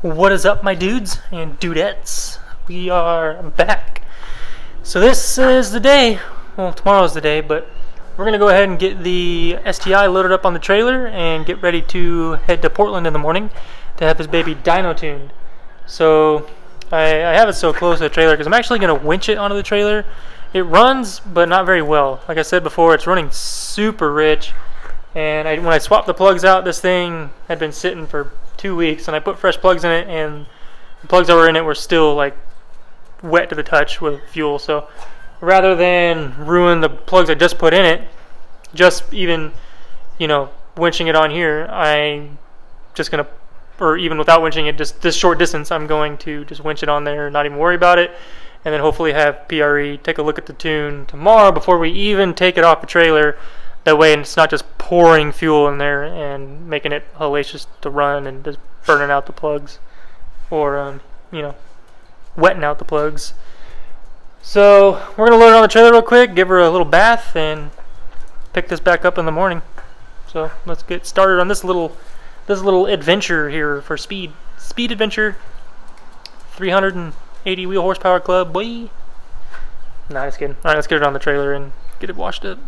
What is up, my dudes and dudettes? We are back. So this is the day, well, tomorrow's the day, but we're going to go ahead and get the STI loaded up on the trailer and get ready to head to Portland in the morning to have this baby dyno tuned. So I have it so close to the trailer because I'm actually going to winch it onto the trailer. It runs, but not very well. Like I said before, it's running super rich. And when I swapped the plugs out, this thing had been sitting for 2 weeks, and I put fresh plugs in it, and the plugs that were in it were still like wet to the touch with fuel. So rather than ruin the plugs I just put in it, just even winching it on here, I'm just gonna, or even without winching it, just this short distance, I'm going to just winch it on there, not even worry about it, and then hopefully have PRE take a look at the tune tomorrow before we even take it off the trailer. That way it's not just pouring fuel in there and making it hellacious to run and just burning out the plugs or, wetting out the plugs. So we're going to load it on the trailer real quick, give her a little bath, and pick this back up in the morning. So let's get started on this little adventure here for speed adventure. 380 wheel horsepower club, boy. Nah, just kidding. All right, let's get it on the trailer and get it washed up.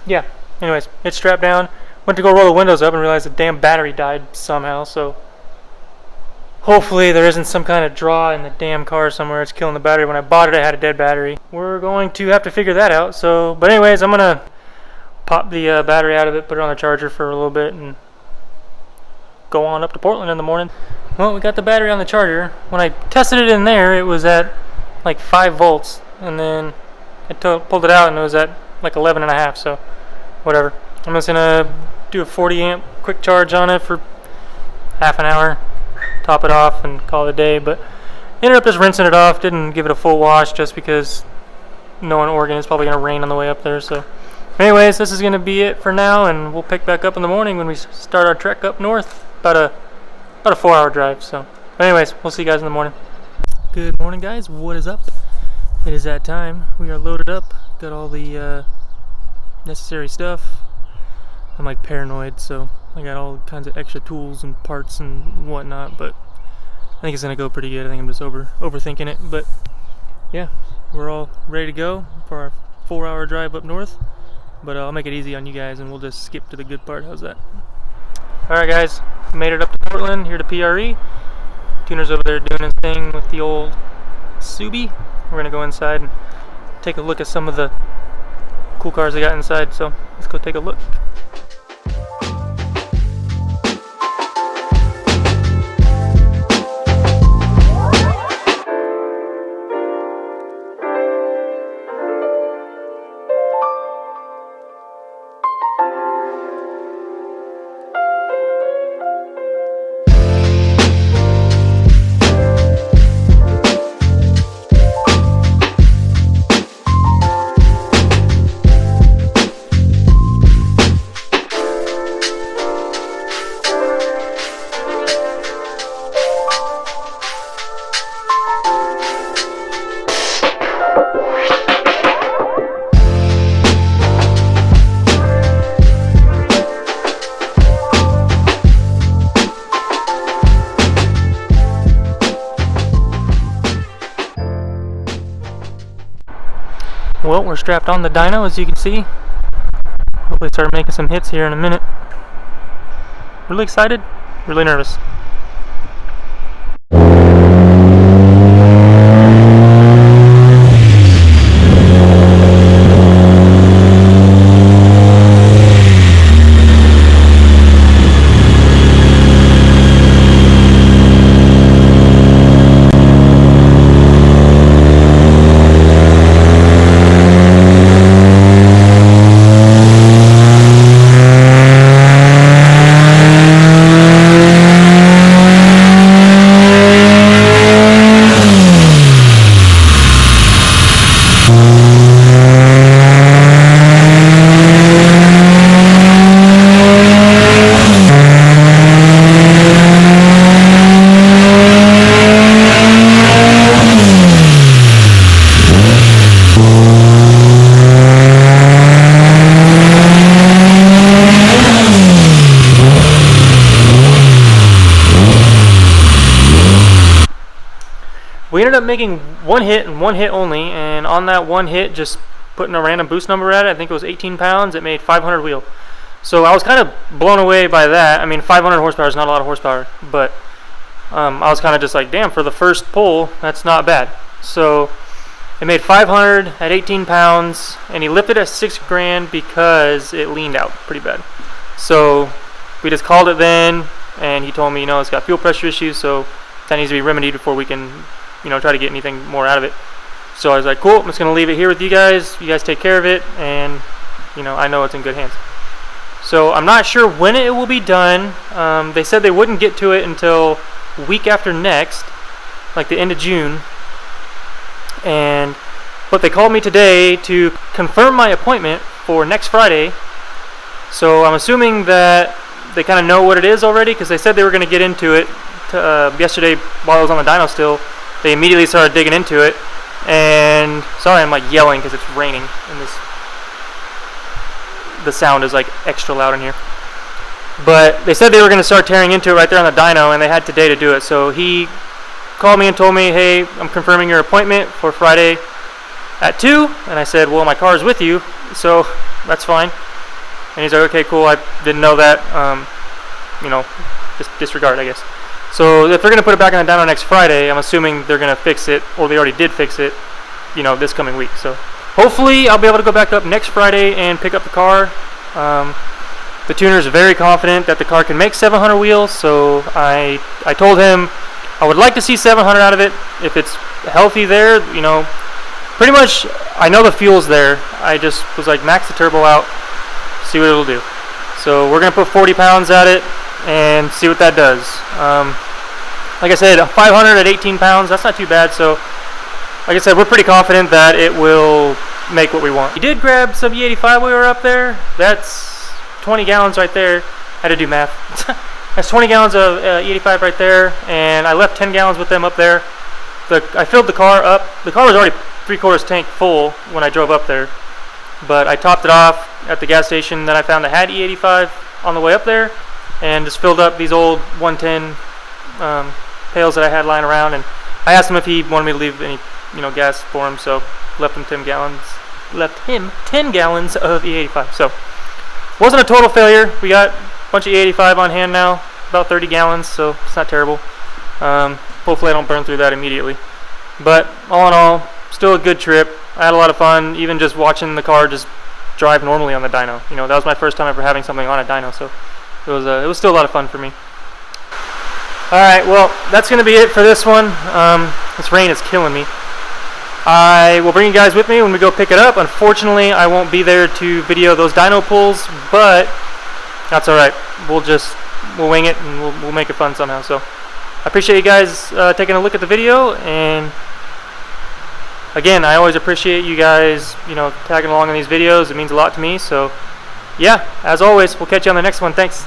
Yeah, anyways, it's strapped down. Went to go roll the windows up and realized the damn battery died somehow, so hopefully there isn't some kind of draw in the damn car somewhere. It's killing the battery. When I bought it, I had a dead battery. We're going to have to figure that out. But anyways, I'm going to pop the battery out of it, put it on the charger for a little bit, and go on up to Portland in the morning. Well, we got the battery on the charger. When I tested it in there, it was at like 5 volts, and then I pulled it out and it was at like 11.5, so whatever. I'm just gonna do a 40 amp quick charge on it for half an hour, top it off, and call it a day. But ended up just rinsing it off, didn't give it a full wash just because knowing Oregon it's probably gonna rain on the way up there. So anyways, this is gonna be it for now, and we'll pick back up in the morning when we start our trek up north. About a 4-hour drive. So but anyways, we'll see you guys in the morning. Good morning, guys. What is up? It is that time. We are loaded up, got all the necessary stuff. I'm like paranoid, so I got all kinds of extra tools and parts and whatnot, but I think it's gonna go pretty good. I think I'm just overthinking it, but yeah, we're all ready to go for our 4-hour drive up north. But I'll make it easy on you guys and we'll just skip to the good part. How's that? Alright guys, made it up to Portland, here to PRE. Tuner's over there doing his thing with the old Subi. We're gonna go inside and take a look at some of the cool cars they got inside, so let's go take a look. Well, we're strapped on the dyno, as you can see. Hopefully start making some hits here in a minute. Really excited, really nervous. We ended up making one hit and one hit only, and on that one hit, just putting a random boost number at it, I think it was 18 pounds, it made 500 wheel. So I was kind of blown away by that. I mean, 500 horsepower is not a lot of horsepower, but I was kind of just like, damn, for the first pull, that's not bad. So it made 500 at 18 pounds, and he lifted at 6 grand because it leaned out pretty bad. So we just called it then, and he told me, you know, it's got fuel pressure issues, so that needs to be remedied before we can, you know, try to get anything more out of it. So I was like, cool, I'm just going to leave it here with you guys take care of it, and, you know, I know it's in good hands. So I'm not sure when it will be done. They said they wouldn't get to it until week after next, like the end of June. But they called me today to confirm my appointment for next Friday. So I'm assuming that they kind of know what it is already, because they said they were going to get into it yesterday while I was on the dyno still. They immediately started digging into it, and sorry, I'm like yelling because it's raining, and the sound is like extra loud in here. But they said they were going to start tearing into it right there on the dyno, and they had today to do it. So he called me and told me, hey, I'm confirming your appointment for Friday at 2, and I said, well, my car is with you, so that's fine. And he's like, okay, cool, I didn't know that, you know, just disregard, I guess. So if they're going to put it back on the dyno next Friday, I'm assuming they're going to fix it, or they already did fix it, you know, this coming week. So hopefully I'll be able to go back up next Friday and pick up the car. The tuner is very confident that the car can make 700 wheels, so I told him I would like to see 700 out of it. If it's healthy there, you know, pretty much I know the fuel's there. I just was like, max the turbo out, see what it'll do. So we're going to put 40 pounds at it and see what that does. Like I said, 500 at 18 pounds, that's not too bad. So like I said, we're pretty confident that it will make what we want. We did grab some E85 when we were up there. That's 20 gallons right there. I had to do math. That's 20 gallons of E85 right there, and I left 10 gallons with them up there. I filled the car up. The car was already 3/4 tank full when I drove up there, but I topped it off at the gas station that I found that had E85 on the way up there, and just filled up these old 110 pails that I had lying around. And I asked him if he wanted me to leave any, you know, gas for him, so left him 10 gallons. Left him 10 gallons of E85. So wasn't a total failure. We got a bunch of E85 on hand now, about 30 gallons, so it's not terrible. Hopefully I don't burn through that immediately. But all in all, still a good trip. I had a lot of fun, even just watching the car just drive normally on the dyno. You know, that was my first time ever having something on a dyno, so it was still a lot of fun for me. Alright, well, that's going to be it for this one. This rain is killing me. I will bring you guys with me when we go pick it up. Unfortunately, I won't be there to video those dyno pulls, but that's alright. We'll wing it, and we'll make it fun somehow. So I appreciate you guys taking a look at the video, and again, I always appreciate you guys, you know, tagging along in these videos. It means a lot to me. So yeah, as always, we'll catch you on the next one. Thanks.